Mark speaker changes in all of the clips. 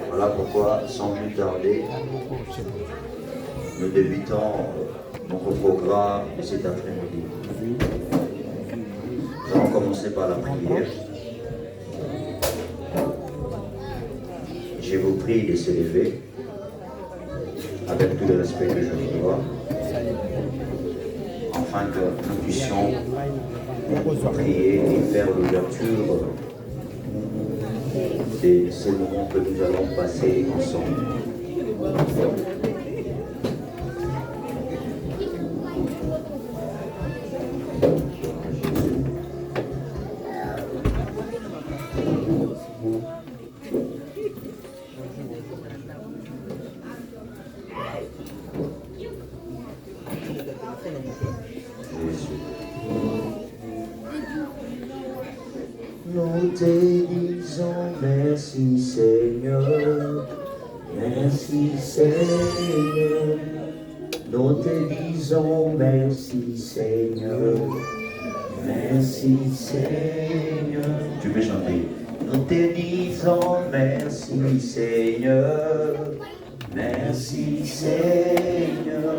Speaker 1: Voilà pourquoi, sans plus tarder, nous débutons notre programme de cet après-midi. Nous allons commencer par la prière. Je vous prie de se lever avec tout le respect que je vous dois, afin que nous puissions prier et faire l'ouverture de ce moment que nous allons passer ensemble. Nous te disons merci Seigneur, merci Seigneur. Nous te disons merci Seigneur, merci Seigneur. Tu peux chanter. Nous te disons merci Seigneur, merci Seigneur.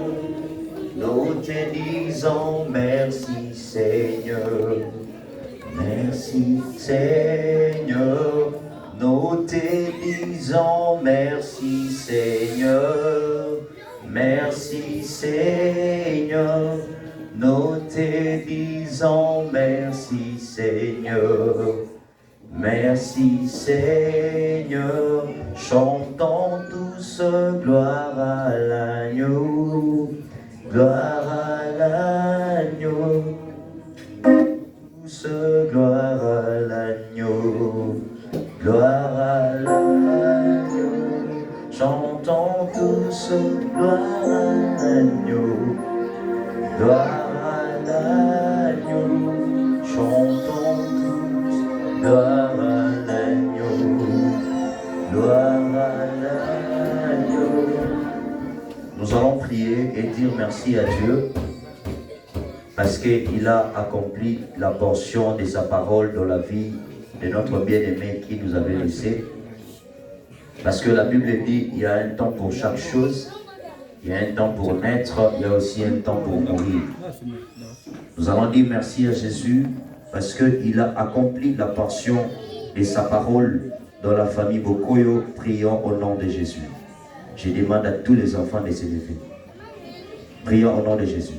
Speaker 1: Nous te disons merci Seigneur. Merci Seigneur, nous te disons merci Seigneur, merci Seigneur, nous te disons merci Seigneur, merci Seigneur, chantons tous gloire à l'agneau, gloire à l'agneau. Gloire à l'agneau, gloire à l'agneau, chantons tous gloire à l'agneau, gloire à l'agneau, chantons tous gloire à l'agneau, gloire à l'agneau. Nous allons prier et dire merci à Dieu, parce qu'il a accompli la portion de sa parole dans la vie de notre bien-aimé qui nous avait laissé. Parce que la Bible dit qu'il y a un temps pour chaque chose, il y a un temps pour naître, il y a aussi un temps pour mourir. Nous allons dire merci à Jésus parce qu'il a accompli la portion de sa parole dans la famille Bokoyo. Prions au nom de Jésus. Je demande à tous les enfants de se lever. Prions au nom de Jésus.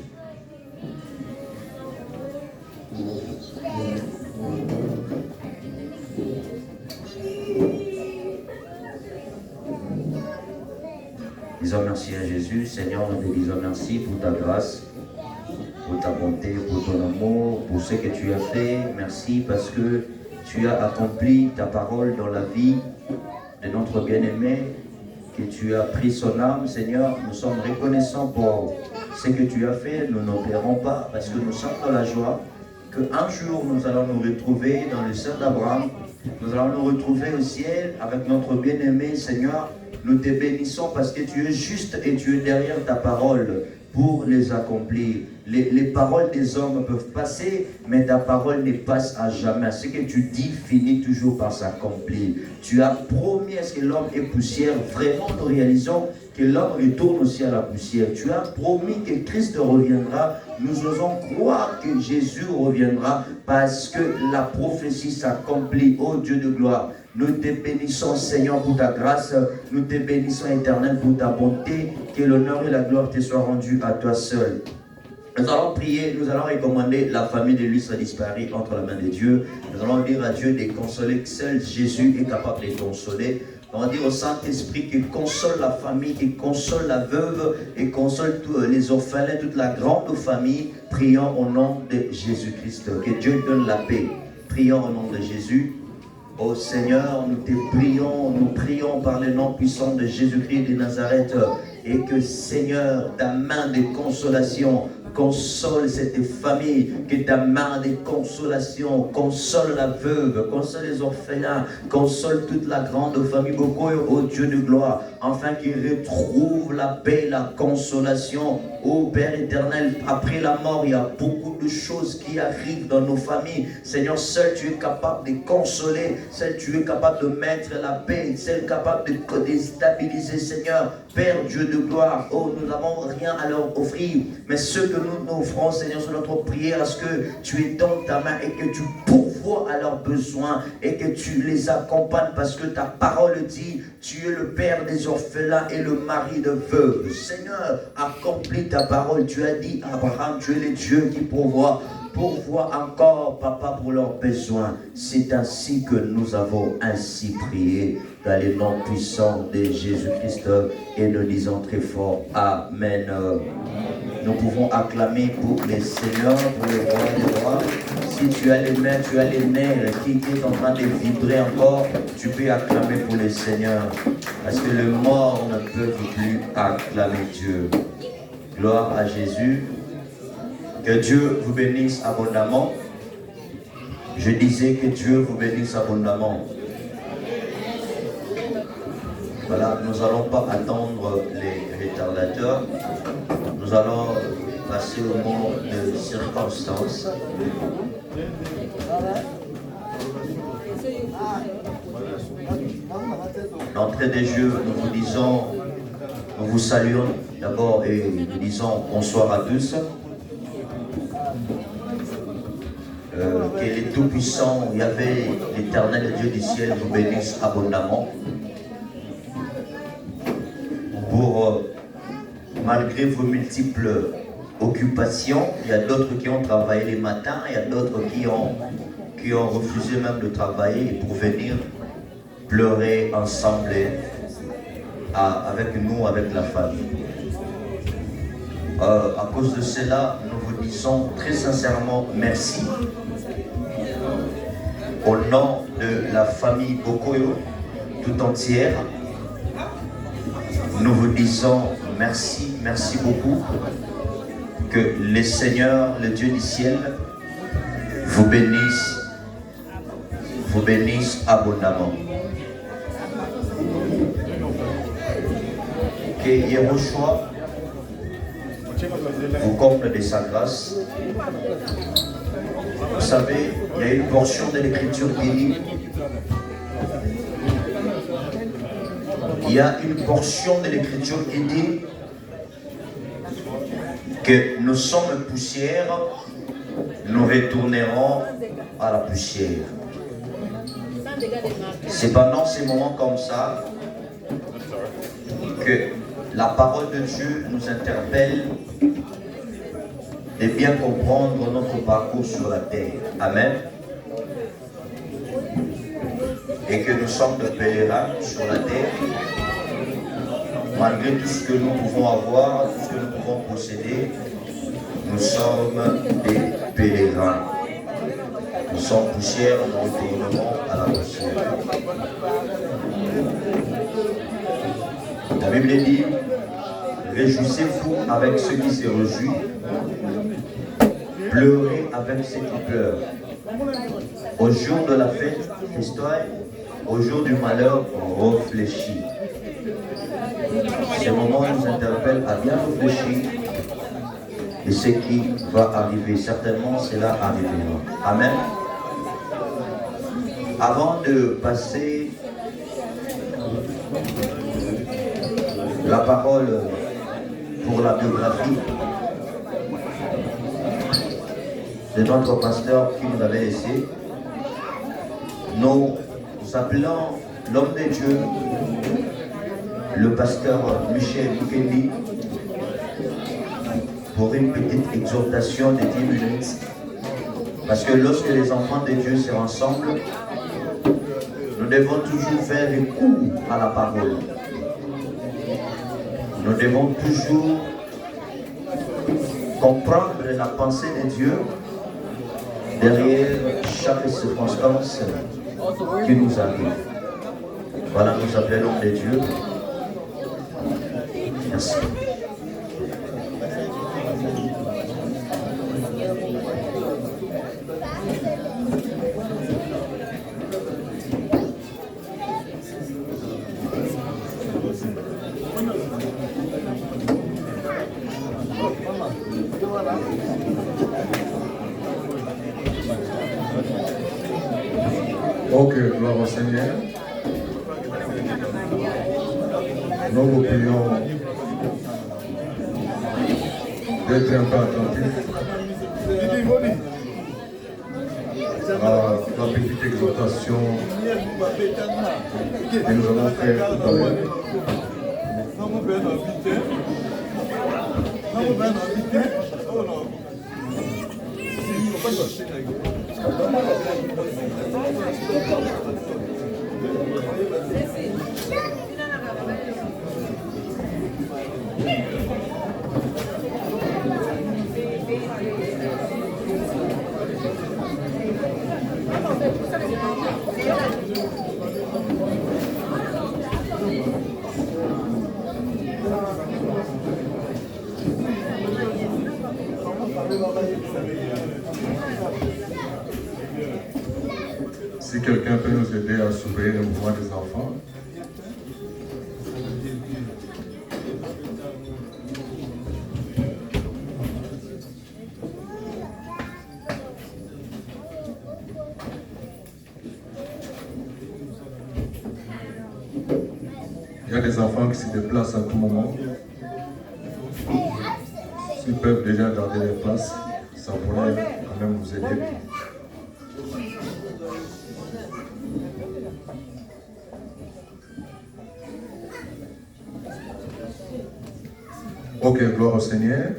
Speaker 1: Disons merci à Jésus. Seigneur, nous te disons merci pour ta grâce, pour ta bonté, pour ton amour, pour ce que tu as fait. Merci parce que tu as accompli ta parole dans la vie de notre bien-aimé, que tu as pris son âme. Seigneur, nous sommes reconnaissants pour ce que tu as fait. Nous ne paierons pas parce que nous sommes dans la joie qu'un jour nous allons nous retrouver dans le sein d'Abraham. Nous allons nous retrouver au ciel avec notre bien-aimé. Seigneur, nous te bénissons parce que tu es juste et tu es derrière ta parole pour les accomplir. Les paroles des hommes peuvent passer, mais ta parole ne passe à jamais. Ce que tu dis finit toujours par s'accomplir. Tu as promis à ce que l'homme est poussière. Vraiment, nous réalisons que l'homme retourne aussi à la poussière. Tu as promis que Christ reviendra. Nous osons croire que Jésus reviendra parce que la prophétie s'accomplit. Ô Dieu de gloire, nous te bénissons Seigneur pour ta grâce. Nous te bénissons Éternel pour ta bonté. Que l'honneur et la gloire te soient rendus à toi seul. Nous allons prier, nous allons recommander la famille de lui soit disparue entre la main de Dieu. Nous allons dire à Dieu de consoler. Seul Jésus est capable de consoler. On va dire au Saint-Esprit qu'il console la famille, qu'il console la veuve et console tous les orphelins, toute la grande famille. Prions au nom de Jésus-Christ. Que Dieu donne la paix. Prions au nom de Jésus. Ô Seigneur, nous te prions, nous prions par le nom puissant de Jésus-Christ de Nazareth. Et que Seigneur, ta main de consolation console cette famille que ta main de consolation, console la veuve, console les orphelins, console toute la grande famille Bokoyo, ô Dieu de gloire, afin qu'ils retrouvent la paix, la consolation. Ô Père éternel, après la mort, il y a beaucoup de choses qui arrivent dans nos familles. Seigneur, seul tu es capable de consoler, seul tu es capable de mettre la paix, seul capable de déstabiliser, Seigneur. Père Dieu de gloire, oh, nous n'avons rien à leur offrir, mais ce que nous offrons, Seigneur, c'est notre prière, à ce que tu étends ta main et que tu pourvois à leurs besoins et que tu les accompagnes, parce que ta parole dit, tu es le Père des orphelins et le mari de veuves. Seigneur, accomplis ta parole. Tu as dit, Abraham, tu es le Dieu qui pourvoit encore, Papa, pour leurs besoins. C'est ainsi que nous avons ainsi prié dans les noms puissants de Jésus-Christ, et nous disons très fort Amen. Nous pouvons acclamer pour les seigneurs, pour les rois des rois. Si tu as les mains, tu as les nerfs qui est en train de vibrer encore, tu peux acclamer pour les seigneurs, parce que le mort ne peut plus acclamer Dieu. Gloire à Jésus. Que Dieu vous bénisse abondamment. Je disais que Dieu vous bénisse abondamment. Voilà, nous n'allons pas attendre les retardateurs. Nous allons passer au mot de circonstance. D'entrée des jeux, nous vous disons, nous vous saluons d'abord et nous disons bonsoir à tous. Que les tout-puissants, Yahvé, l'éternel Dieu du ciel, vous bénisse abondamment. Pour, malgré vos multiples occupations, il y a d'autres qui ont travaillé les matins, il y a d'autres qui ont refusé même de travailler pour venir pleurer ensemble avec nous, avec la famille. À cause de cela, nous vous disons très sincèrement merci. Au nom de la famille Bokoyo tout entière, nous vous disons merci, merci beaucoup. Que le Seigneur, le Dieu du ciel, vous bénisse abondamment. Que Yehoshua vous comble de sa grâce. Vous savez, il y a une portion de l'Écriture qui dit, que nous sommes poussière, nous retournerons à la poussière. C'est pendant ces moments comme ça que la parole de Dieu nous interpelle de bien comprendre notre parcours sur la terre. Amen. Et que nous sommes des pèlerins sur la terre. Malgré tout ce que nous pouvons avoir, tout ce que nous pouvons posséder, nous sommes des pèlerins. Nous sommes poussière, nous retournerons à la poussière. La Bible dit, réjouissez-vous avec ceux qui se réjouissent, pleurez avec ceux qui pleurent. Au jour de la fête, au jour du malheur, réfléchis. Ce moment nous interpelle à bien réfléchir et ce qui va arriver. Certainement, cela arrivera. Amen. Avant de passer la parole pour la biographie de notre pasteur qui nous avait laissé, nous appelons l'homme de Dieu, le pasteur Michel Mukendi, pour une petite exhortation de 10 minutes. Parce que lorsque les enfants de Dieu sont ensemble, nous devons toujours faire recours à la parole. Nous devons toujours comprendre la pensée de Dieu derrière chaque circonstance qui nous arrive. Voilà, nous appelons l'homme de Dieu. Merci.
Speaker 2: au Seigneur. Nous vous prions d'être un peu attentifs à la petite exhortation que nous allons faire tout à l'heure. Si quelqu'un peut nous aider à surveiller le mouvement des enfants. Il y a des enfants qui se déplacent à tout moment. S'ils peuvent déjà garder les places, ça pourrait quand même vous aider. Ok, gloire au Seigneur.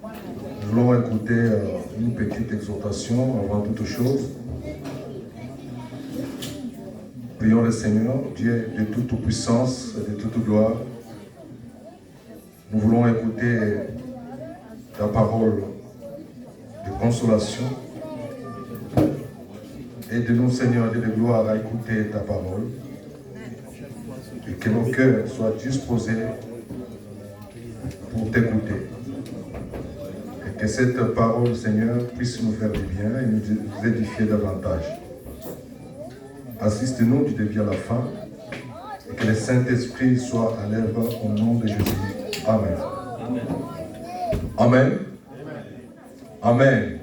Speaker 2: Nous voulons écouter une petite exhortation avant toute chose. Prions le Seigneur, Dieu de toute puissance et de toute gloire. Nous voulons écouter ta parole de consolation. Aide-nous, Seigneur, Dieu de gloire, à écouter ta parole. Et que nos cœurs soient disposés pour t'écouter. Et que cette parole, Seigneur, puisse nous faire du bien et nous édifier davantage. Assiste-nous du début à la fin et que le Saint-Esprit soit à l'œuvre au nom de Jésus. Amen. Amen. Amen.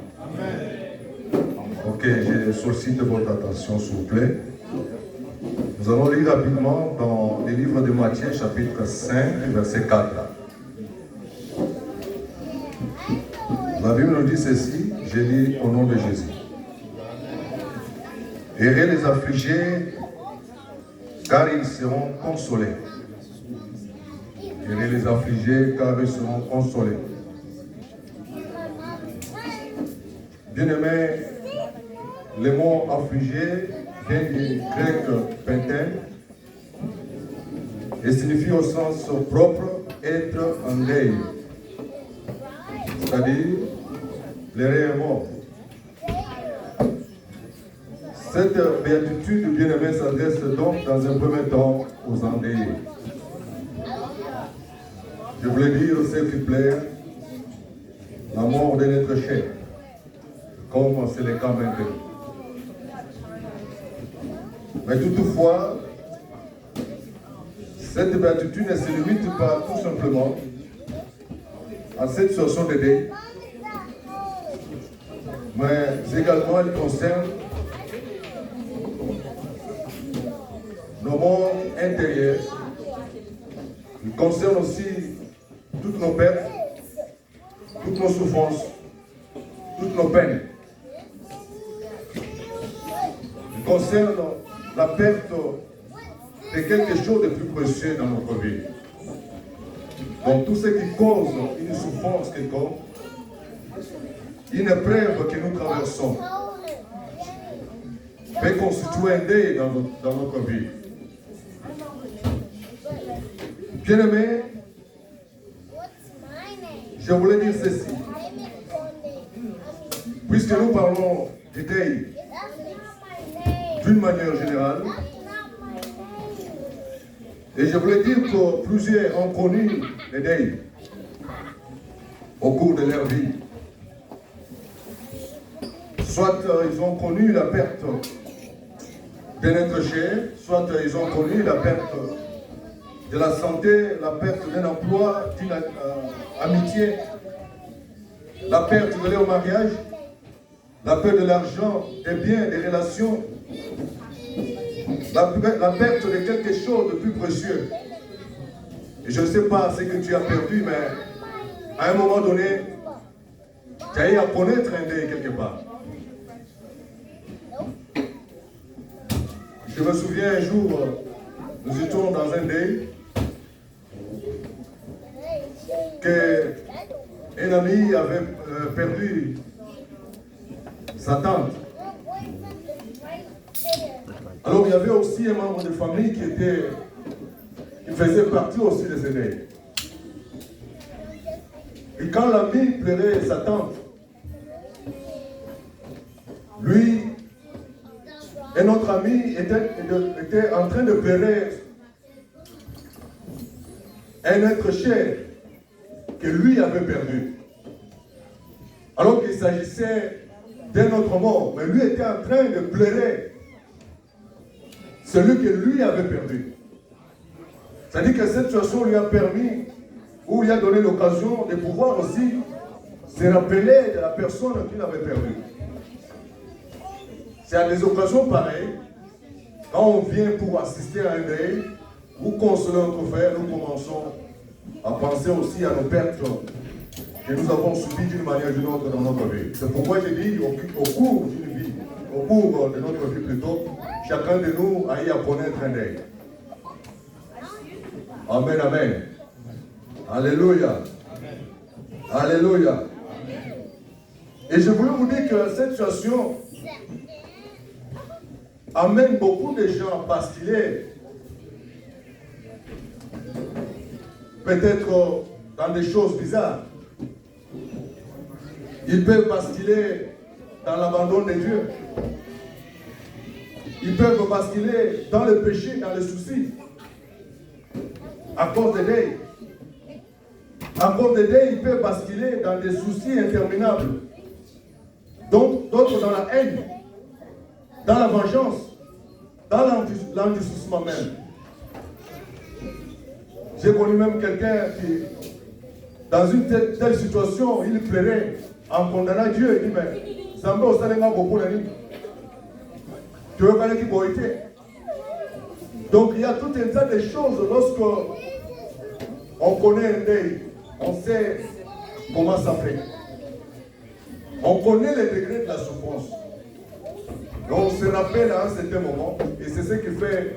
Speaker 2: Ok, je sollicite votre attention, s'il vous plaît. Nous allons lire rapidement dans le livre de Matthieu, chapitre 5, verset 4. La Bible nous dit ceci, je lis au nom de Jésus. Heureux les affligés, car ils seront consolés. Heureux les affligés, car ils seront consolés. Bien-aimés, le mot affligé vient du grec pentin et signifie au sens propre être en deuil, c'est-à-dire l'heureux est mort. Cette béatitude, bien-aimée, s'adresse donc dans un premier temps aux endeuillés. Je voulais dire, s'il vous plaît, la mort de notre chair, comme c'est le cas maintenant. Mais toutefois, cette béatitude ne se limite pas tout simplement à cette situation de deuil, mais également elle concerne nos mondes intérieurs. Il concerne aussi toutes nos pertes, toutes nos souffrances, toutes nos peines. Il concerne la perte de quelque chose de plus précieux dans notre vie. Donc tout ce qui cause une souffrance quelconque, une épreuve que nous traversons, peut constituer un deuil dans notre vie. Bien-aimés, je voulais dire ceci. Puisque nous parlons du deuil d'une manière générale, et je voulais dire que plusieurs ont connu le deuil au cours de leur vie. Soit ils ont connu la perte de notre chair, soit ils ont connu la perte de la santé, la perte d'un emploi, d'une amitié, la perte de leur mariage, la perte de l'argent, des biens, des relations, la perte de quelque chose de plus précieux. Et je ne sais pas ce que tu as perdu, mais à un moment donné, tu as eu à connaître un deuil quelque part. Je me souviens un jour, nous étions dans un deuil, qu'un ami avait perdu sa tante. Alors il y avait aussi un membre de famille qui faisait partie aussi de ce deuil. Et quand l'ami pleurait sa tante, lui, un autre ami était en train de pleurer un être cher que lui avait perdu. Alors qu'il s'agissait d'un autre mort, mais lui était en train de pleurer celui que lui avait perdu. C'est-à-dire que cette situation lui a permis, ou lui a donné l'occasion de pouvoir aussi se rappeler de la personne qu'il avait perdue. C'est à des occasions pareilles, quand on vient pour assister à un deuil, ou consoler notre frère, nous commençons à penser aussi à nos pertes que nous avons subies d'une manière ou d'une autre dans notre vie. C'est pourquoi j'ai dit, au cours d'une vie, au cours de notre vie plutôt, chacun de nous a eu à connaître un deuil. Amen, amen. Alléluia. Alléluia. Et je voulais vous dire que cette situation amène beaucoup de gens à basculer peut-être dans des choses bizarres. Ils peuvent basculer dans l'abandon de Dieu. Ils peuvent basculer dans le péché, dans les soucis. À cause des deuils. À cause des deuils, ils peuvent basculer dans des soucis interminables. Donc, d'autres dans la haine, dans la vengeance, dans l'endurcissement même. J'ai connu même quelqu'un qui, dans une telle situation, il pleurait en condamnant Dieu. Il dit, mais Zambé au Salenga beaucoup d'années. Tu veux connaître qui boité. Donc il y a tout un tas de choses lorsque on connaît un deuil, on sait comment ça fait. On connaît les degrés de la souffrance. Et on se rappelle à un certain moment, et c'est ce qui fait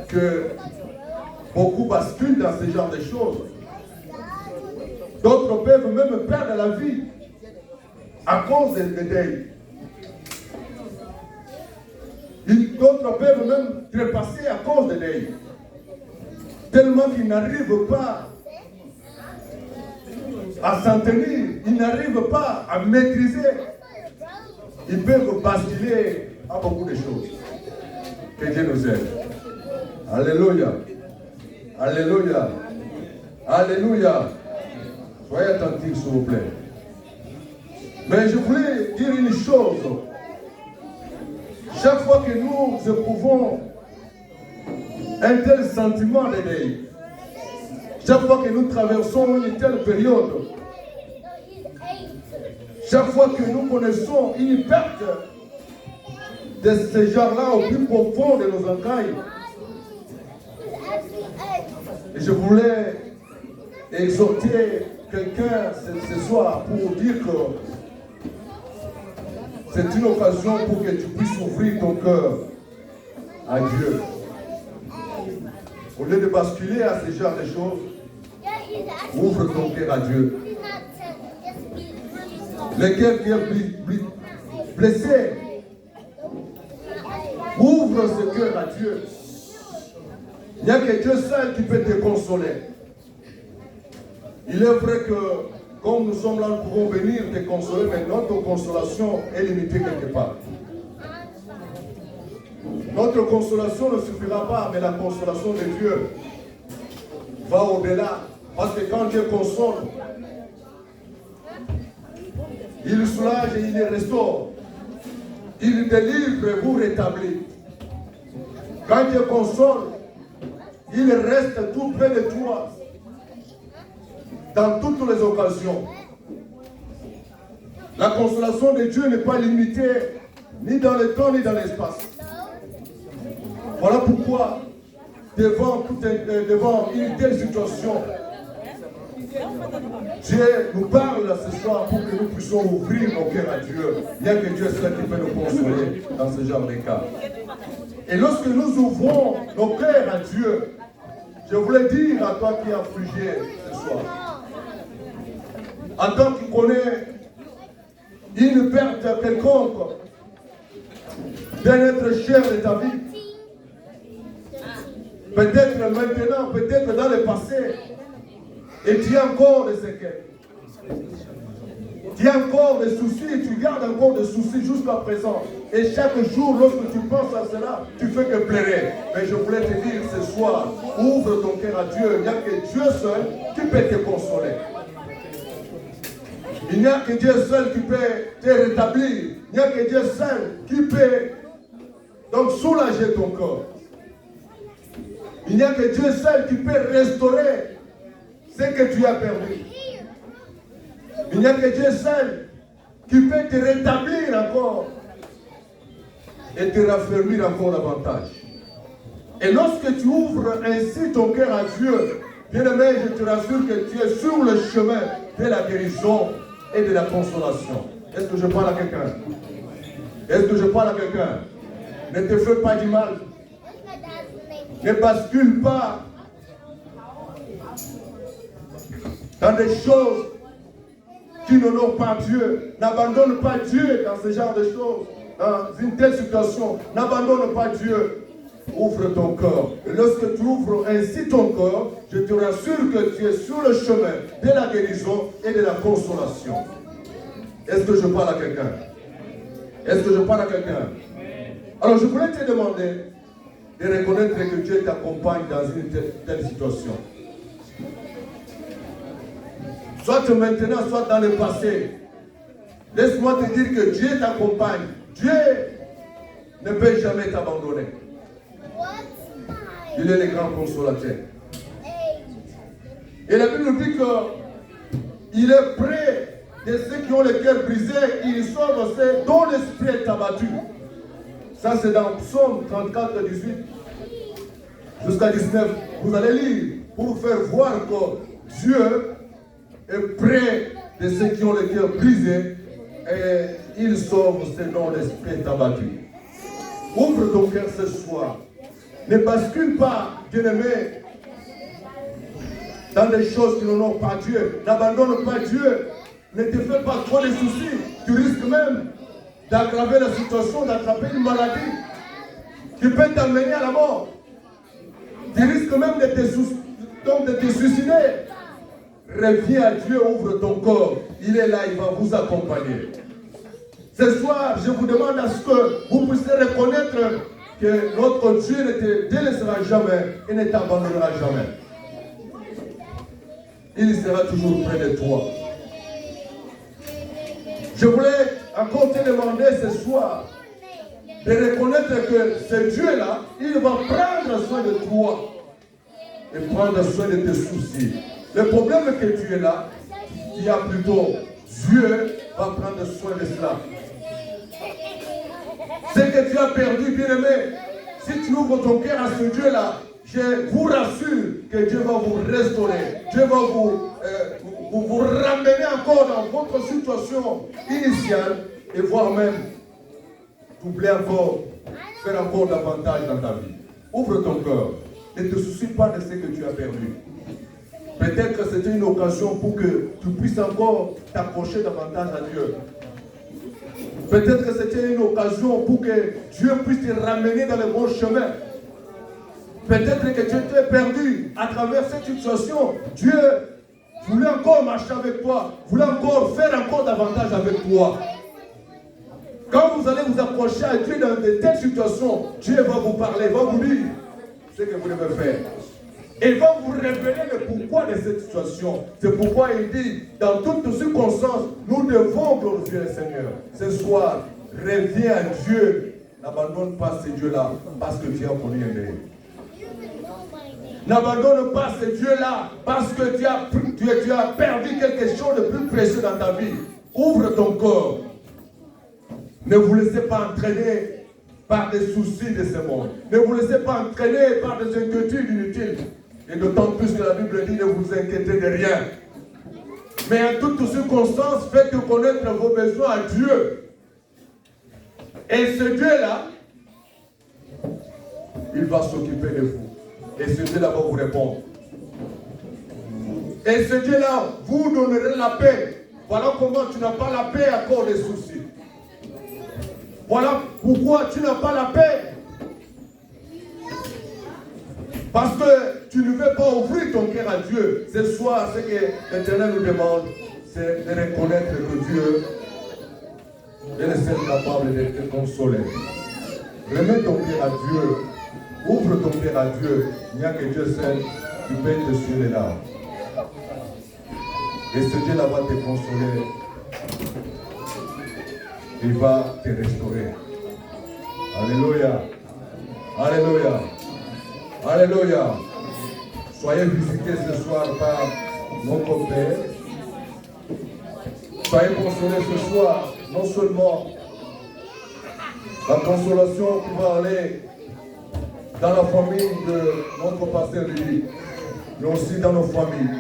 Speaker 2: que beaucoup basculent dans ce genre de choses. D'autres peuvent même perdre la vie à cause des deuils. D'autres peuvent même trépasser à cause des deuils. Tellement qu'ils n'arrivent pas à s'en tenir, ils n'arrivent pas à maîtriser. Ils peuvent basculer à beaucoup de choses. Que Dieu nous aide. Alléluia. Alléluia. Alléluia. Soyez attentifs, s'il vous plaît. Mais je voulais dire une chose. Chaque fois que nous éprouvons un tel sentiment de deuil, chaque fois que nous traversons une telle période, chaque fois que nous connaissons une perte de ce genre-là au plus profond de nos entrailles, et je voulais exhorter quelqu'un ce soir pour dire que c'est une occasion pour que tu puisses ouvrir ton cœur à Dieu. Au lieu de basculer à ce genre de choses, ouvre ton cœur à Dieu. Le cœur qui est blessé, ouvre ce cœur à Dieu. Il n'y a que Dieu seul qui peut te consoler. Il est vrai que, comme nous sommes là, nous pouvons venir te consoler, mais notre consolation est limitée quelque part. Notre consolation ne suffira pas, mais la consolation de Dieu va au-delà. Parce que quand Dieu console, il soulage et il restaure. Il délivre et vous rétablit. Quand Dieu console, il reste tout près de toi. Dans toutes les occasions. La consolation de Dieu n'est pas limitée ni dans le temps ni dans l'espace. Voilà pourquoi, devant une telle situation, Dieu nous parle ce soir pour que nous puissions ouvrir nos cœurs à Dieu. Il n'y a que Dieu seul qui peut nous consoler dans ce genre de cas. Et lorsque nous ouvrons nos cœurs à Dieu, je voulais dire à toi qui es affligé ce soir, à toi qui connais une perte quelconque d'un être cher de ta vie, peut-être maintenant, peut-être dans le passé, et tu as encore des séquelles. Tu as encore des soucis, tu gardes encore des soucis jusqu'à présent. Et chaque jour, lorsque tu penses à cela, tu fais que pleurer. Mais je voulais te dire ce soir, ouvre ton cœur à Dieu. Il n'y a que Dieu seul qui peut te consoler. Il n'y a que Dieu seul qui peut te rétablir. Il n'y a que Dieu seul qui peut donc soulager ton corps. Il n'y a que Dieu seul qui peut restaurer ce que tu as perdu. Il n'y a que Dieu seul qui peut te rétablir encore et te raffermir encore davantage. Et lorsque tu ouvres ainsi ton cœur à Dieu, bien-aimé, je te rassure que tu es sur le chemin de la guérison et de la consolation. Est-ce que je parle à quelqu'un? Est-ce que je parle à quelqu'un? Ne te fais pas du mal. Ne bascule pas dans des choses qui n'honorent pas Dieu. N'abandonne pas Dieu dans ce genre de choses. Dans une telle situation, n'abandonne pas Dieu. Ouvre ton corps. Et lorsque tu ouvres ainsi ton corps, je te rassure que tu es sur le chemin de la guérison et de la consolation. Est-ce que je parle à quelqu'un? Est-ce que je parle à quelqu'un? Alors je voulais te demander de reconnaître que Dieu t'accompagne dans une telle situation. Soit maintenant, soit dans le passé. Laisse-moi te dire que Dieu t'accompagne. Dieu ne peut jamais t'abandonner. Il est le grand consolateur. Et la Bible nous dit qu'il est près de ceux qui ont le cœur brisé. Il sauve ceux dont l'esprit est abattu. Ça c'est dans Psaume 34, 18 jusqu'à 19. Vous allez lire pour vous faire voir que Dieu est près de ceux qui ont le cœur brisé et il sauve ceux dont l'esprit est abattu. Ouvre ton cœur ce soir. Ne bascule pas, bien-aimé, dans des choses qui n'honorent pas Dieu. N'abandonne pas Dieu. Ne te fais pas trop de soucis. Tu risques même d'aggraver la situation, d'attraper une maladie qui peut t'amener à la mort. Tu risques même de te suicider. Reviens à Dieu, ouvre ton corps. Il est là, il va vous accompagner. Ce soir, je vous demande à ce que vous puissiez reconnaître que notre Dieu ne te délaissera jamais et ne t'abandonnera jamais. Il sera toujours près de toi. Je voulais encore te demander ce soir de reconnaître que ce Dieu-là, il va prendre soin de toi et prendre soin de tes soucis. Le problème est que tu es là, il y a plutôt Dieu va prendre soin de cela. Ce que tu as perdu, bien-aimé, si tu ouvres ton cœur à ce Dieu-là, je vous rassure que Dieu va vous restaurer. Dieu va vous ramener encore dans votre situation initiale et voire même doubler encore, faire encore davantage dans ta vie. Ouvre ton cœur. Ne te soucie pas de ce que tu as perdu. Peut-être que c'était une occasion pour que tu puisses encore t'approcher davantage à Dieu. Peut-être que c'était une occasion pour que Dieu puisse te ramener dans le bon chemin. Peut-être que tu étais perdu à travers cette situation. Dieu voulait encore marcher avec toi, voulait encore faire encore davantage avec toi. Quand vous allez vous approcher à Dieu dans de telles situations, Dieu va vous parler, va vous dire ce que vous devez faire. Et va vous révéler le pourquoi de cette situation. C'est pourquoi il dit, dans toutes circonstances, nous devons glorifier le Seigneur. Ce soir, reviens à Dieu. N'abandonne pas ce Dieu-là, parce que tu as connu un meilleur. N'abandonne pas ce Dieu-là, parce que tu as perdu quelque chose de plus précieux dans ta vie. Ouvre ton corps. Ne vous laissez pas entraîner par des soucis de ce monde. Ne vous laissez pas entraîner par des inquiétudes inutiles. Et d'autant plus que la Bible dit ne vous inquiétez de rien. Mais en toutes circonstances, faites connaître vos besoins à Dieu. Et ce Dieu-là, il va s'occuper de vous. Et ce Dieu-là va vous répondre. Et ce Dieu-là vous donnerez la paix. Voilà comment tu n'as pas la paix à cause des soucis. Voilà pourquoi tu n'as pas la paix. Parce que tu ne veux pas ouvrir ton cœur à Dieu. Ce soir, ce que l'Éternel nous demande, c'est de reconnaître que Dieu est le seul capable de te consoler. Remets ton cœur à Dieu. Ouvre ton cœur à Dieu. Il n'y a que Dieu seul qui peut te suivre les larmes. Et ce Dieu-là va te consoler. Il va te restaurer. Alléluia. Alléluia. Alléluia. Soyez visités ce soir par notre Père. Soyez consolés ce soir, non seulement la consolation qui va aller dans la famille de notre pasteur Lily, mais aussi dans nos familles.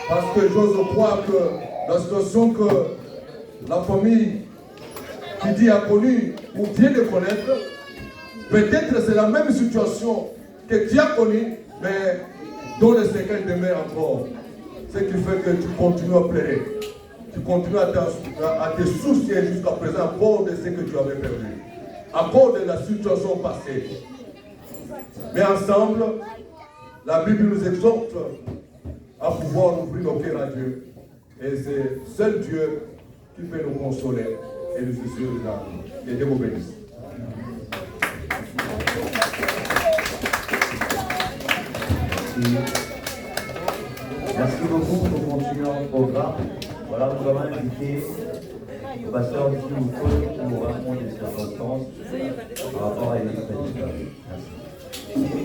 Speaker 2: Parce que j'ose croire que la situation que la famille qui dit a connue ou vient de connaître, peut-être c'est la même situation que tu as connue, mais dont les séquelles demeurent encore. Ce qui fait que tu continues à pleurer. Tu continues à te soucier jusqu'à présent à cause de ce que tu avais perdu. À cause de la situation passée. Mais ensemble, la Bible nous exhorte à pouvoir ouvrir nos cœurs à Dieu. Et c'est seul Dieu qui peut nous consoler et nous assurer de l'avenir. Que Dieu vous bénisse.
Speaker 1: Merci beaucoup pour continuer notre programme. Voilà, nous allons inviter le pasteur ici au feu pour nous raconter des circonstances par rapport à une prédication. Merci.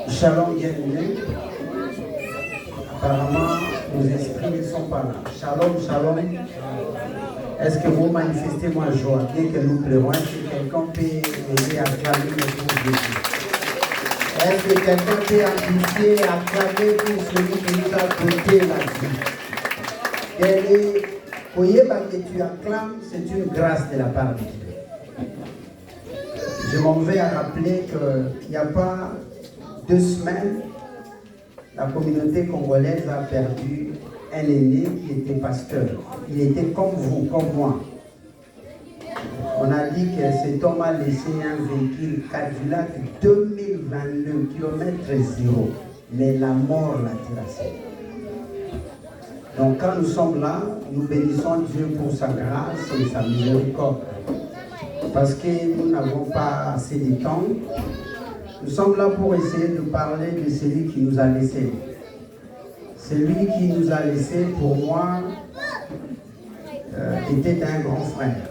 Speaker 3: Shalom, bienvenue. Apparemment, nos esprits ne sont pas là. Shalom, shalom. Est-ce que vous manifestez ma joie? Bien que nous pleurons, est-ce que quelqu'un peut aider à acclamer le nom de Jésus? Est-ce que quelqu'un peut amplifier, acclamer pour celui qui nous a prêté la vie? Koyeba que tu acclames, c'est une grâce de la part de Dieu. Je m'en vais à rappeler qu'il n'y a pas 2 semaines, la communauté congolaise a perdu un aîné qui était pasteur. Il était comme vous, comme moi. On a dit que cet homme a laissé un véhicule Cadillac 2022, km0, mais la mort l'a terrassé. Donc quand nous sommes là, nous bénissons Dieu pour sa grâce et sa miséricorde. Parce que nous n'avons pas assez de temps. Nous sommes là pour essayer de parler de celui qui nous a laissés. Celui qui nous a laissés, pour moi, était un grand frère.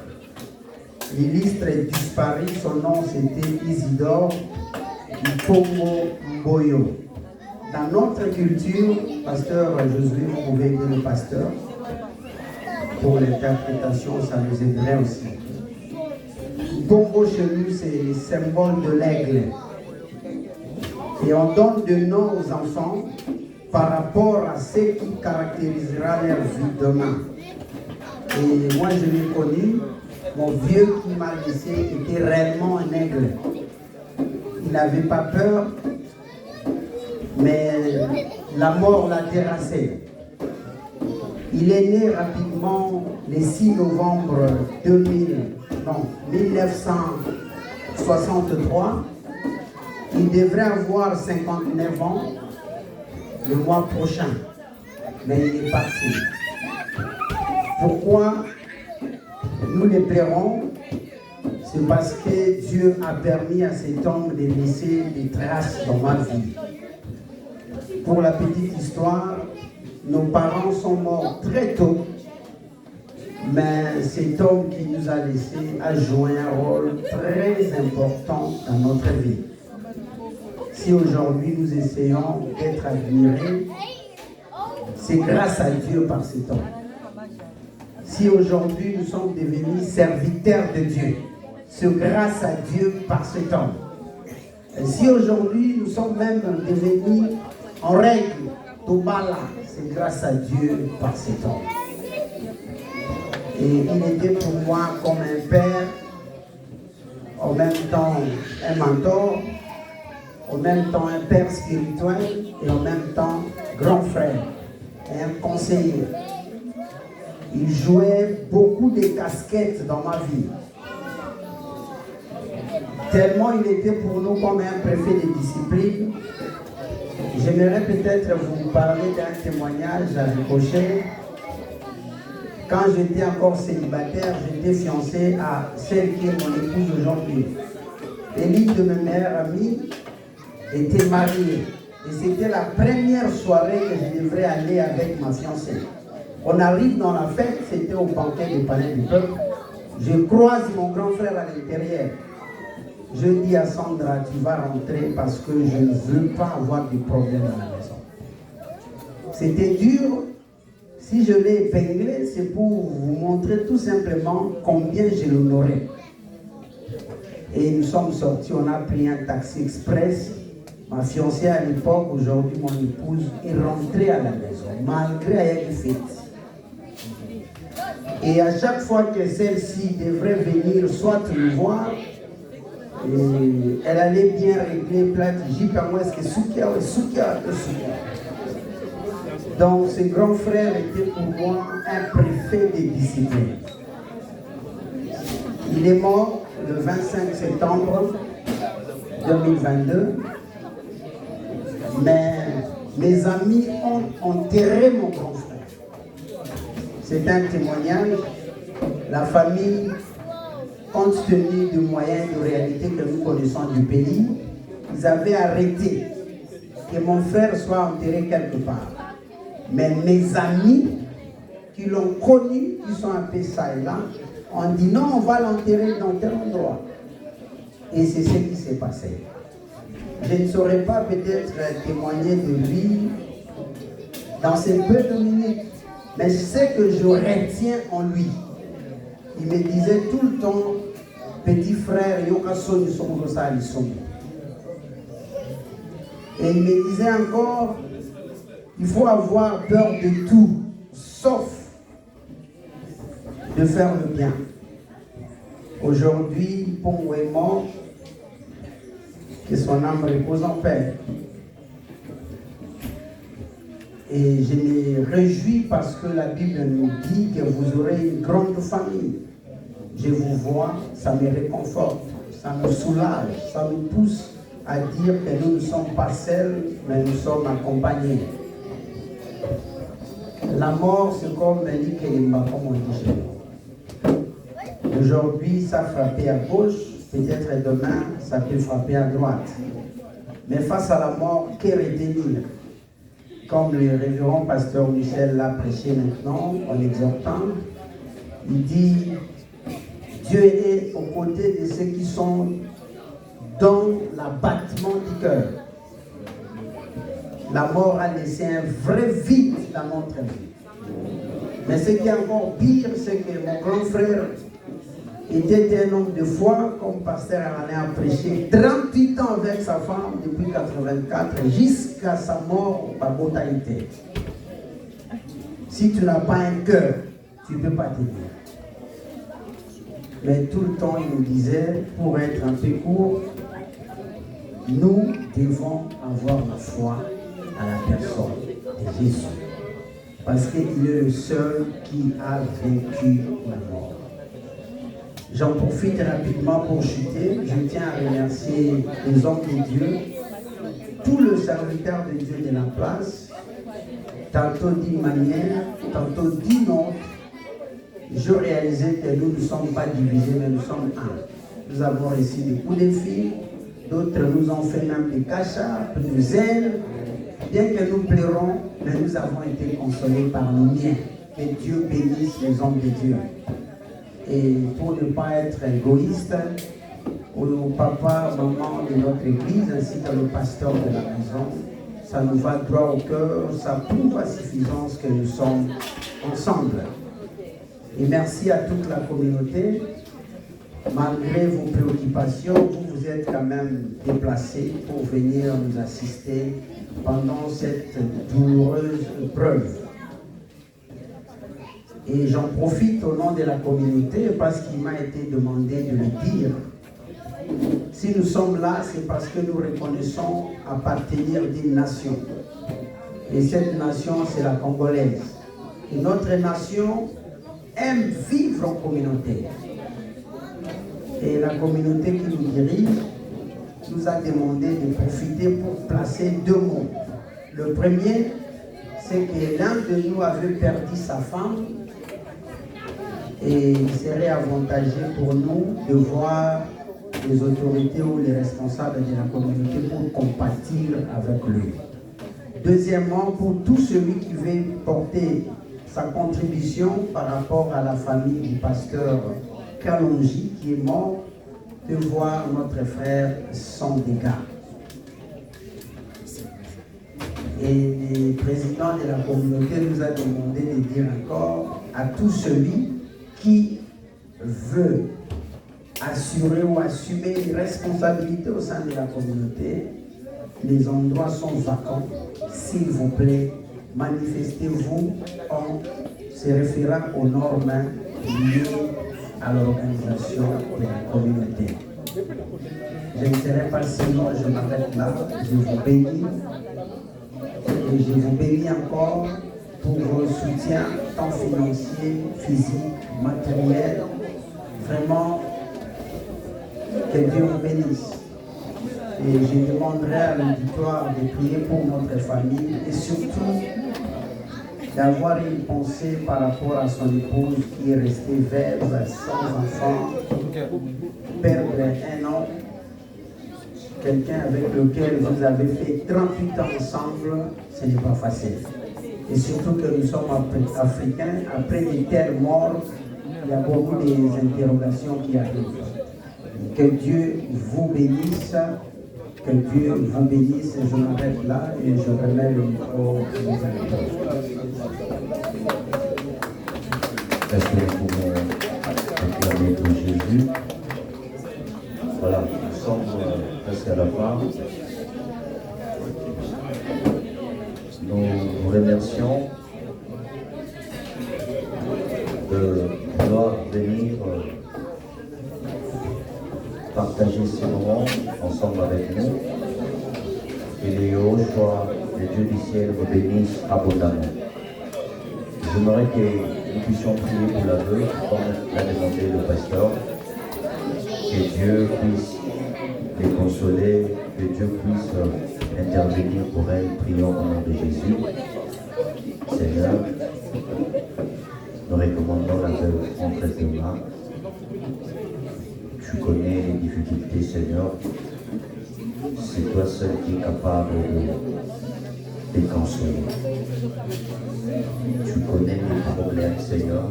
Speaker 3: L'illustre est disparu, son nom c'était Isidore Mpongo Mboyo. Dans notre culture, pasteur Josué, vous pouvez aider le pasteur. Pour l'interprétation, ça nous aiderait aussi. Mpongo chez nous, c'est le symbole de l'aigle. Et on donne de noms aux enfants par rapport à ce qui caractérisera leur vie demain. Et moi, je l'ai connu. Mon vieux qui m'a laissé était réellement un aigle. Il n'avait pas peur, mais la mort l'a terrassé. Il est né rapidement le 6 novembre 1963. Il devrait avoir 59 ans le mois prochain, mais il est parti. Pourquoi nous les pleurons? c'est parce que Dieu a permis à cet homme de laisser des traces dans ma vie. Pour la petite histoire, nos parents sont morts très tôt, mais cet homme qui nous a laissés a joué un rôle très important dans notre vie. Si aujourd'hui nous essayons d'être admirés, c'est grâce à Dieu par cet homme. Si aujourd'hui nous sommes devenus serviteurs de Dieu, c'est grâce à Dieu par cet homme. Et si aujourd'hui nous sommes même devenus en règle, Tobala, c'est grâce à Dieu par cet homme. Et il était pour moi comme un père, en même temps un mentor, en même temps un père spirituel et en même temps grand frère et un conseiller. Il jouait beaucoup de casquettes dans ma vie. Tellement il était pour nous comme un préfet de discipline. J'aimerais peut-être vous parler d'un témoignage à Ricochet. Quand j'étais encore célibataire, j'étais fiancé à celle qui est mon épouse aujourd'hui. Et l'une de mes meilleures amies était mariée. Et c'était la première soirée que je devrais aller avec ma fiancée. On arrive dans la fête, c'était au banquet du palais du peuple. Je croise mon grand frère à l'intérieur. Je dis à Sandra, tu vas rentrer parce que je ne veux pas avoir de problème à la maison. C'était dur. Si je l'ai épinglé, c'est pour vous montrer tout simplement combien je l'honorais. Et nous sommes sortis, on a pris un taxi express. Ma fiancée à l'époque, aujourd'hui mon épouse, est rentrée à la maison, malgré une fête. Et à chaque fois que celle-ci devrait venir soit nous voir, elle allait bien régler plate. J'y par moi, est-ce que Soukia ou Soukia. Donc ce grand frère était pour moi un préfet de discipline. Il est mort le 25 septembre 2022. Mais mes amis ont enterré mon grand frère. C'est un témoignage. La famille, compte tenu des moyens de réalité que nous connaissons du pays, ils avaient arrêté que mon frère soit enterré quelque part. Mais mes amis qui l'ont connu, qui sont un peu ça et là, ont dit non, on va l'enterrer dans tel endroit. Et c'est ce qui s'est passé. Je ne saurais pas peut-être témoigner de lui dans ces peu de minutes, mais je sais que je retiens en lui. Il me disait tout le temps, petit frère, et il me disait encore, il faut avoir peur de tout, sauf de faire le bien. Aujourd'hui, Pongo est mort. Que son âme repose en paix. Et je me réjouis parce que la Bible nous dit que vous aurez une grande famille. Je vous vois, ça me réconforte, ça me soulage, ça me pousse à dire que nous ne sommes pas seuls, mais nous sommes accompagnés. La mort, c'est comme Eli Kelimba, comme on dit chez nous. Aujourd'hui, ça frappait à gauche. Peut-être demain, ça peut frapper à droite. Mais face à la mort, que retenir? Comme le révérend pasteur Michel l'a prêché maintenant, en exhortant, il dit, Dieu est aux côtés de ceux qui sont dans l'abattement du cœur. La mort a laissé un vrai vide dans notre vie. Mais ce qui est encore pire, c'est que mon grand frère était un homme de foi, comme pasteur Alain a prêché, 38 ans avec sa femme depuis 84, jusqu'à sa mort par brutalité. Si tu n'as pas un cœur, tu ne peux pas t'aider. Mais tout le temps, il nous disait, pour être un peu court, nous devons avoir la foi à la personne de Jésus. Parce qu'il est le seul qui a vaincu la mort. J'en profite rapidement pour chuter. Je tiens à remercier les hommes de Dieu, tout le serviteur de Dieu de la place, tantôt d'une manière, tantôt d'une autre. Je réalisais que nous ne sommes pas divisés, mais nous sommes un. nous avons reçu des coups de fil, d'autres nous ont fait même des cachats, des zèles. Bien que nous pleurons, mais nous avons été consolés par nos miens. Que Dieu bénisse les hommes de Dieu. Et pour ne pas être égoïste, au papa, maman de notre église, ainsi que le pasteur de la maison, ça nous va droit au cœur, ça prouve à suffisance que nous sommes ensemble. Et merci à toute la communauté. Malgré vos préoccupations, vous vous êtes quand même déplacés pour venir nous assister pendant cette douloureuse épreuve. Et j'en profite au nom de la communauté parce qu'il m'a été demandé de le dire. Si nous sommes là, c'est parce que nous reconnaissons appartenir d'une nation. Et cette nation, c'est la Congolaise. Et notre nation aime vivre en communauté. Et la communauté qui nous dirige nous a demandé de profiter pour placer deux mots. Le premier, c'est que l'un de nous avait perdu sa femme et il serait avantageux pour nous de voir les autorités ou les responsables de la communauté pour compatir avec lui. Deuxièmement, pour tout celui qui veut porter sa contribution par rapport à la famille du pasteur Kalonji qui est mort, de voir notre frère sans dégâts. Et le président de la communauté nous a demandé de dire encore à tout celui qui veut assurer ou assumer une responsabilité au sein de la communauté, les endroits sont vacants. S'il vous plaît, manifestez-vous en se référant aux normes liées à l'organisation de la communauté. Je ne serai pas sinon, je m'arrête là. Je vous bénis et je vous bénis encore pour vos soutiens tant financiers, physiques, matériels. Vraiment, que Dieu vous bénisse. Et je demanderai à l'auditoire de prier pour notre famille et surtout d'avoir une pensée par rapport à son épouse qui est restée veuve, sans enfant, perdre un homme, quelqu'un avec lequel vous avez fait 38 ans ensemble, ce n'est pas facile. Et surtout que nous sommes africains, après des terres mortes, il y a beaucoup d'interrogations qui arrivent. Que Dieu vous bénisse. Que Dieu vous bénisse. Je m'arrête là et je remets le micro aux invités.
Speaker 1: Est-ce que nous pouvons acclamer pour Jésus? Voilà, nous sommes presque à la fin. Nous vous remercions de vouloir venir partager ces moments ensemble avec nous. Et les hauts choix, les dieux du ciel vous bénissent abondamment. J'aimerais que nous puissions prier pour la veuve, comme l'a demandé le pasteur, que Dieu puisse les consoler, que Dieu puisse intervenir pour elle. Prions au nom de Jésus. Seigneur, nous recommandons la veuve entre tes mains. Tu connais les difficultés, Seigneur. C'est toi seul qui est capable de les consoler. Tu connais les problèmes, Seigneur.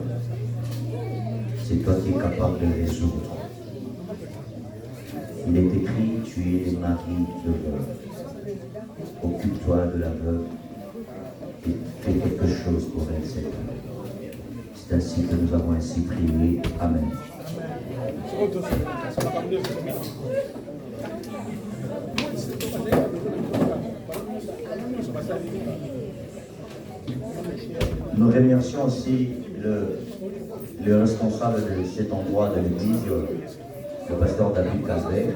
Speaker 1: C'est toi qui es capable de les résoudre. Il est écrit, tu es le mari de veuve. Occupe-toi de la veuve et fais quelque chose pour elle, Seigneur. C'est ainsi que nous avons ainsi prié. Amen. Nous remercions aussi le responsable de cet endroit de l'église, le pasteur David Cazet,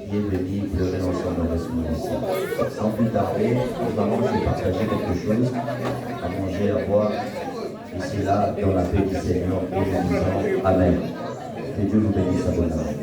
Speaker 1: qui est venu pleurer ensemble avec nous ici. Sans plus tarder, nous allons se partager quelque chose, à manger, à boire, et c'est là, dans la paix du Seigneur, et nous disons Amen. Que Dieu vous bénisse abondamment.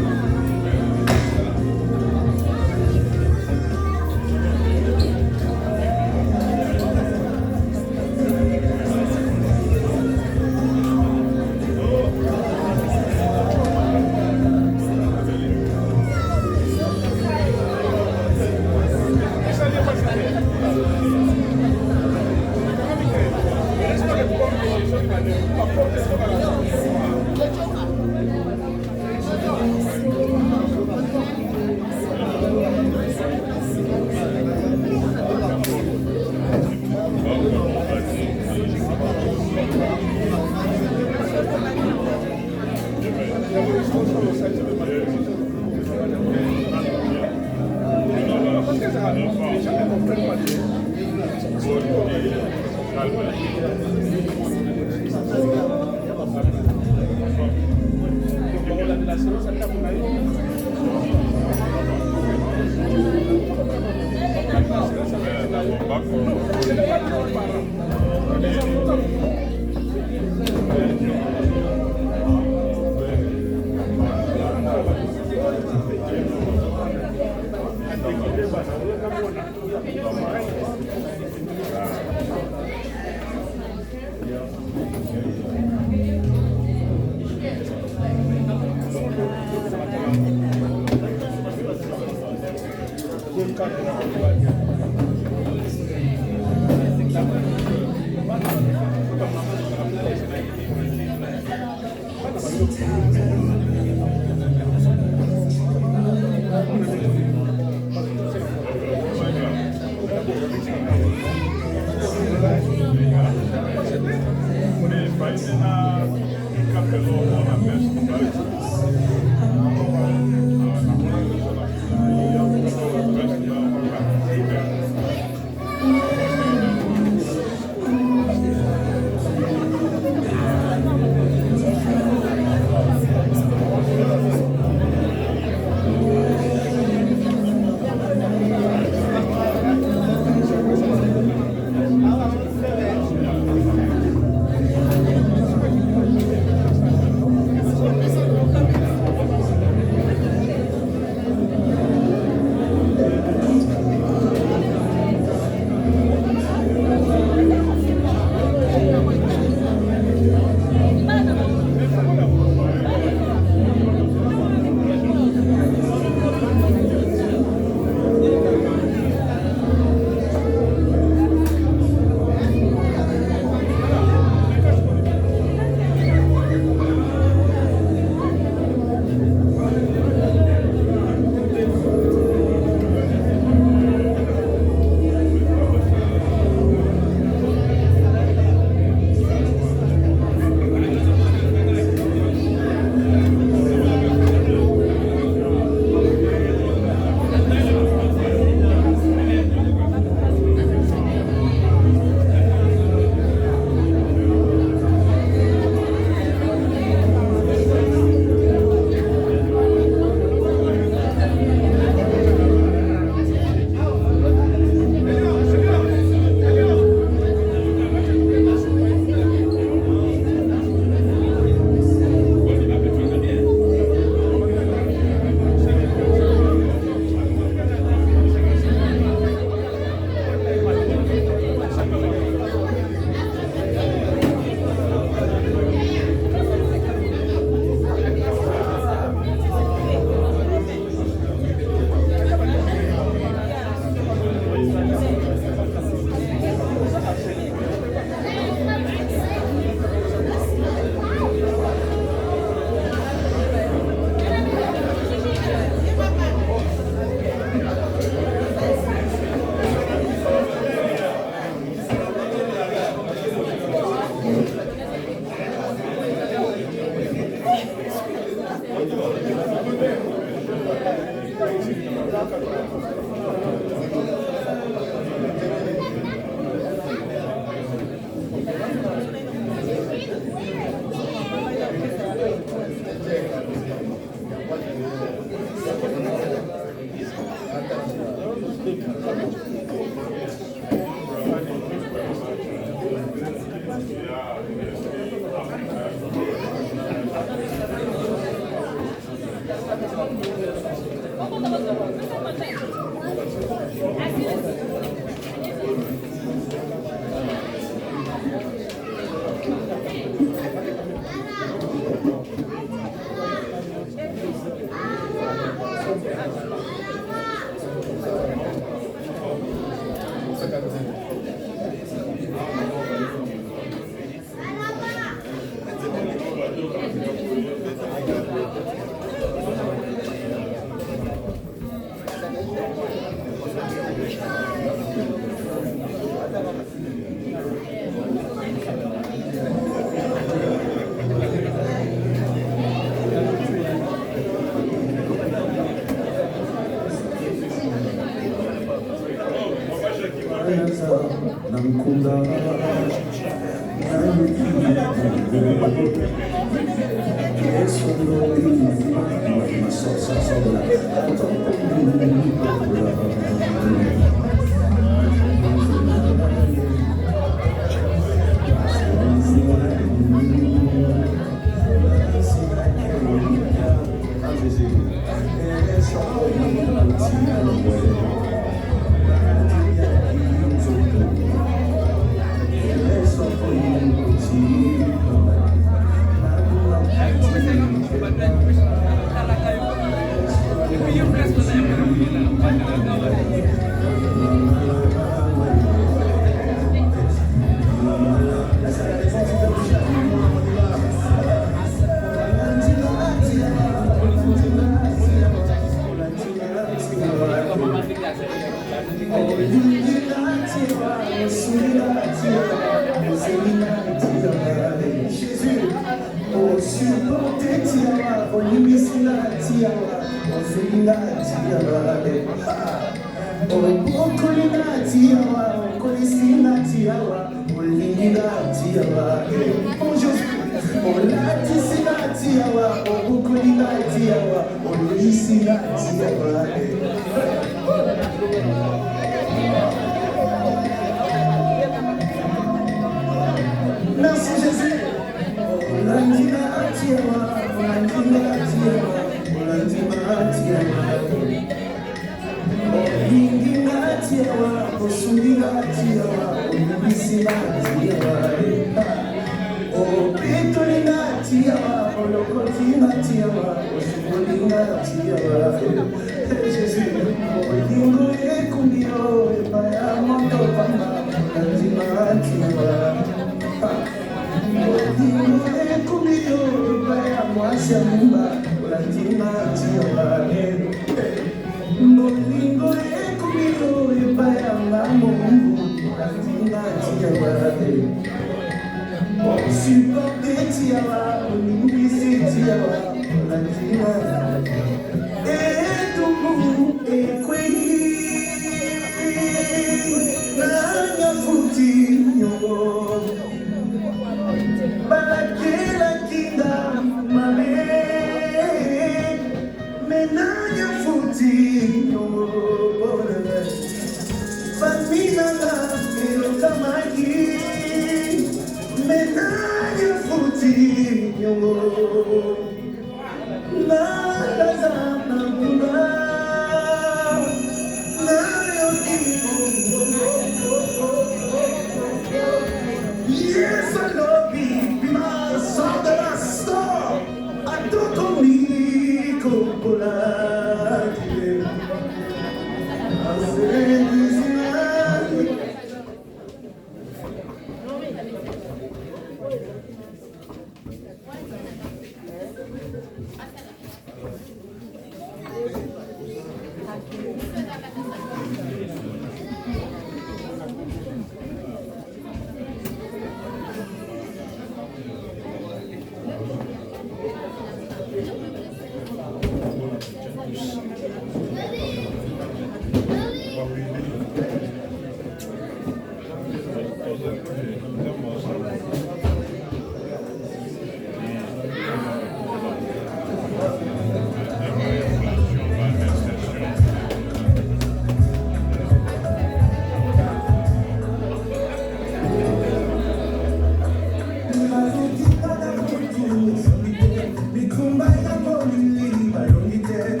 Speaker 4: Mikumba ya moli, balonite,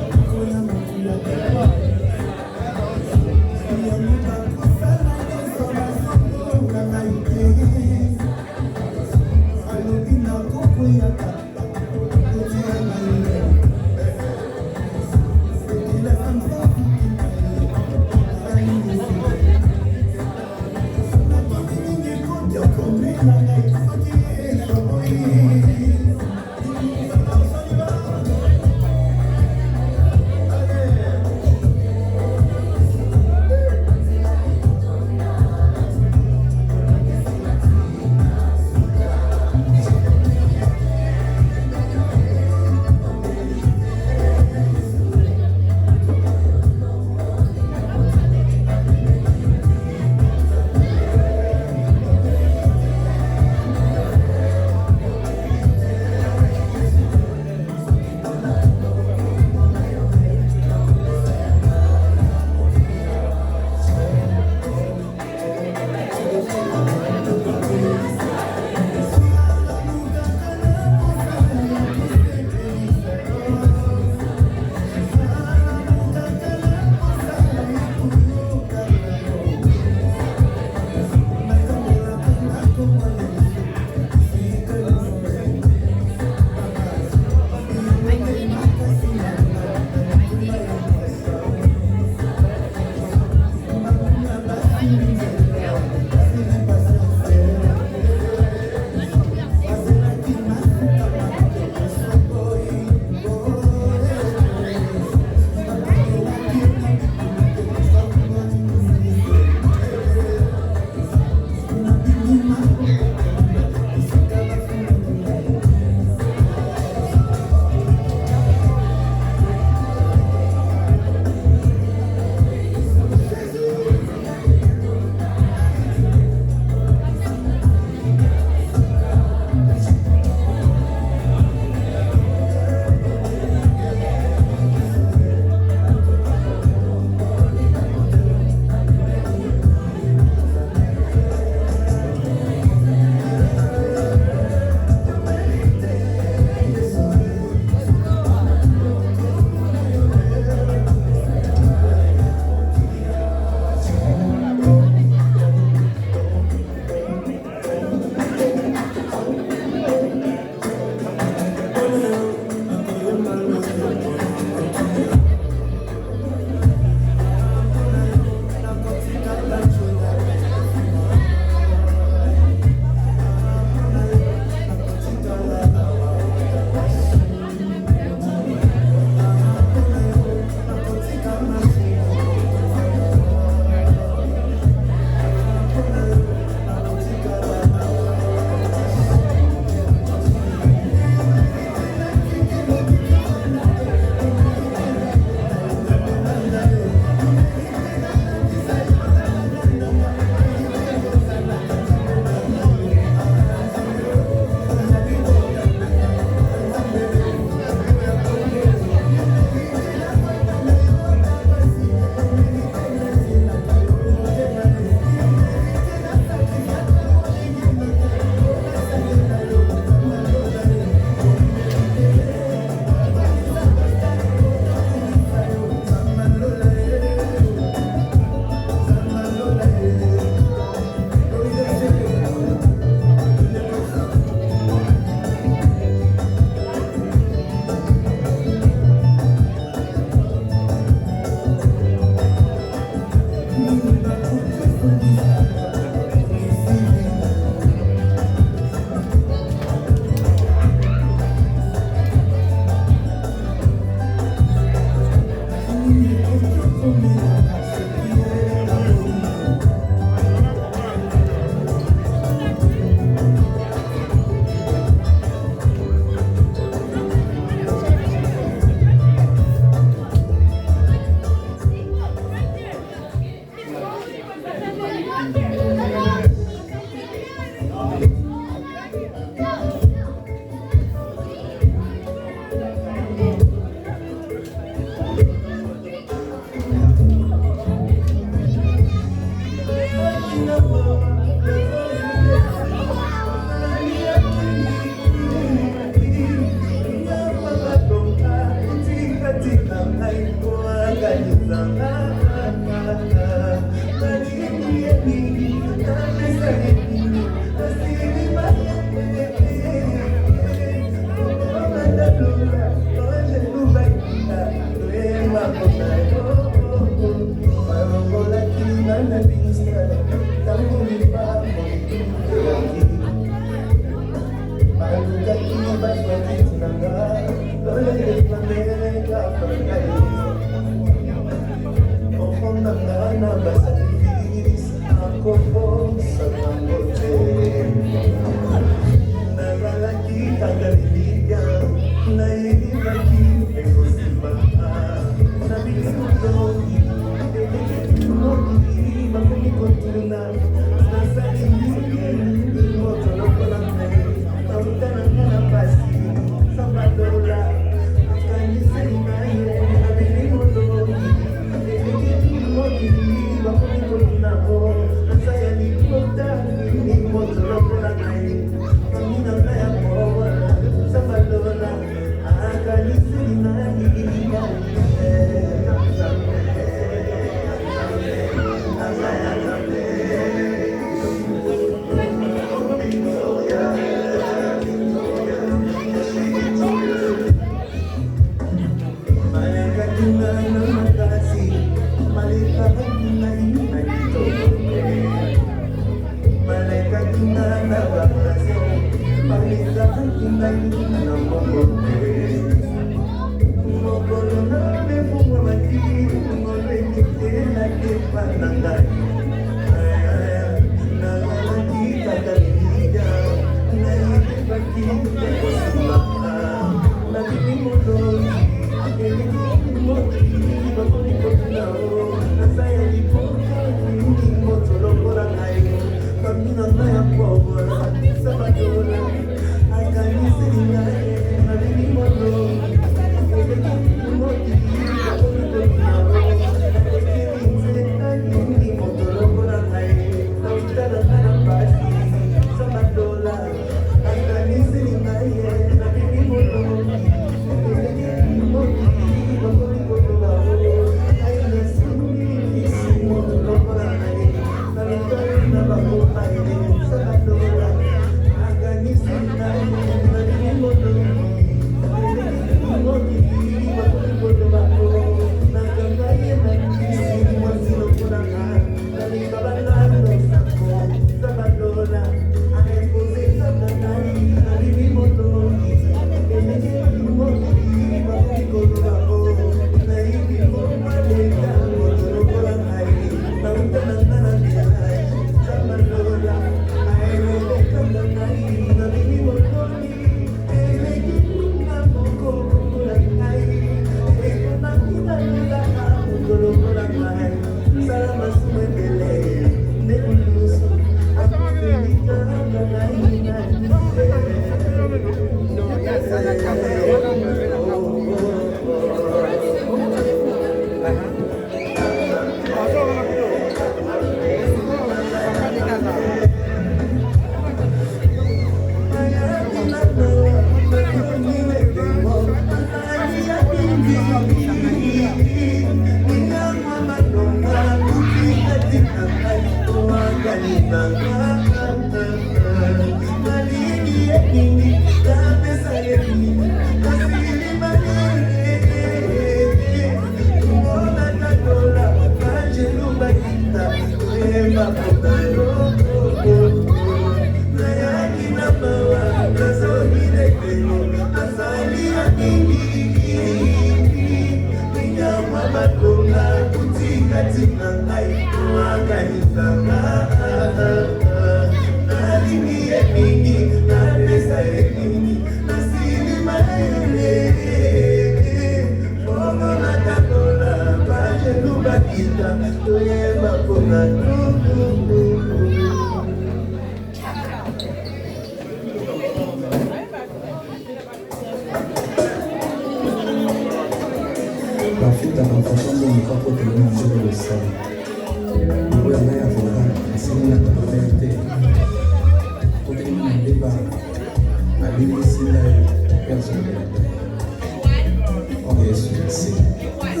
Speaker 4: Oh Yesu, merci.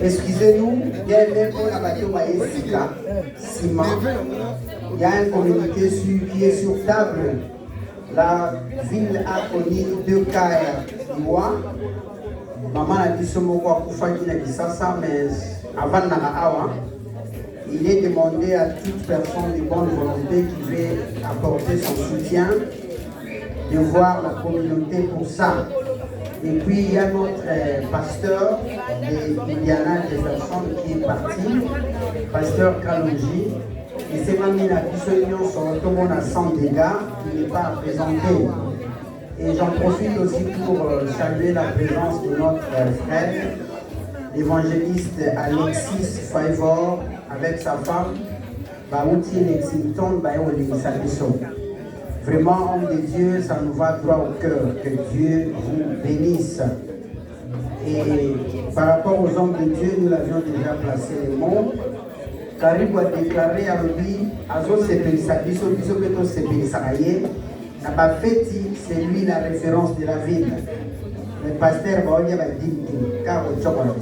Speaker 3: Excusez-nous, il y a ciment. Il y a une communauté qui est sur table. La ville a connu 2 cas d'Iwa. Maman a dit ce mot quoi pour faire qu'il a dit ça, mais avant Narahawa, il est demandé à toute personne de bonne volonté qui veut apporter son soutien de voir la communauté pour ça. Et puis il y a notre pasteur de Indiana Jefferson qui est parti, pasteur Kalonji. Et c'est même la Bissonion sur tout le monde à 100 dégâts qui n'est pas présenté. Et j'en profite aussi pour saluer la présence de notre frère, l'évangéliste Alexis Favor, avec sa femme, Baouti Lexington, Vraiment, homme de Dieu, ça nous va droit au cœur. Que Dieu vous bénisse. Et par rapport aux hommes de Dieu, nous l'avions déjà placé le mot. Caribou a déclaré à lui, Azo Sepelisa, Biso Sepelisaye, n'a pas fait, c'est lui la référence de la ville. Le pasteur Baolia va dire, car au chocolat.